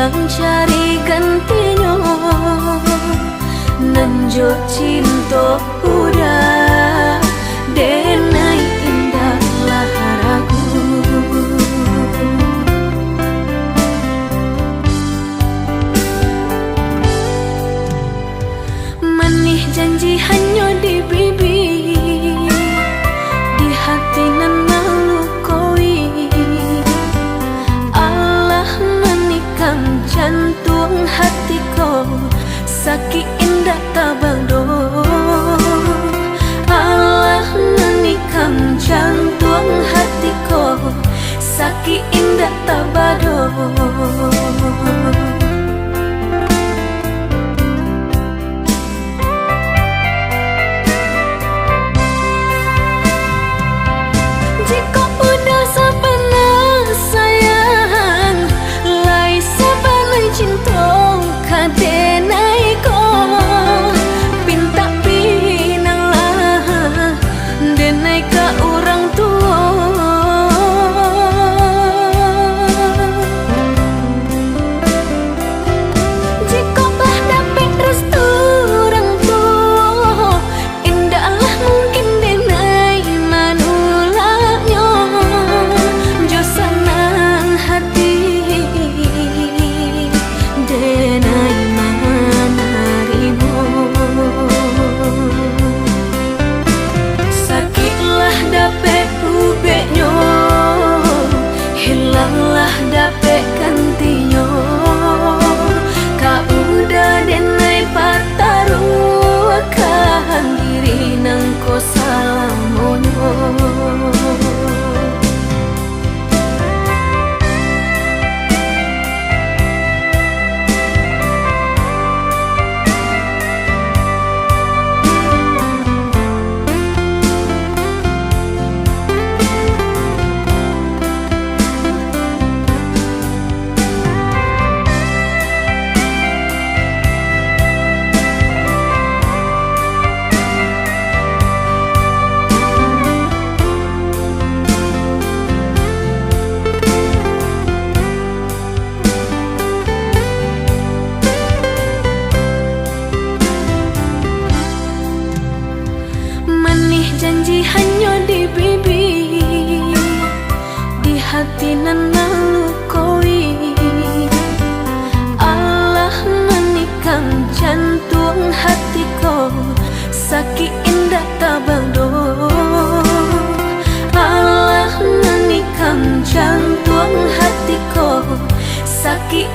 hilang cari gantinya. Nanjo cinta udah denai indahlah ragu. Manih janji hanya di bibir, di hati nan melukoi. Allah menikam jantung hatiku, sakit indah tabado. Allah menikam jantung hatiku, sakit indah tabado. Jika udah sebenar sayang, lai sebenar cinta kadenai ko, pinta pinanglah denai ka orang tua. Jika bah dapat restu orang tua, indahlah mungkin denai manulaknya. Jo senang hati denai manarimo. Sakitlah dapat ubeknya, hilanglah dapat gantinya. Kau udah denai pataruakan diri nang ko salamonyo. Janji hanya di bibir, di hati nan melukoi. Allah menikam jantung hatiku, sakit indah tabado. Allah menikam jantung hatiku, sakit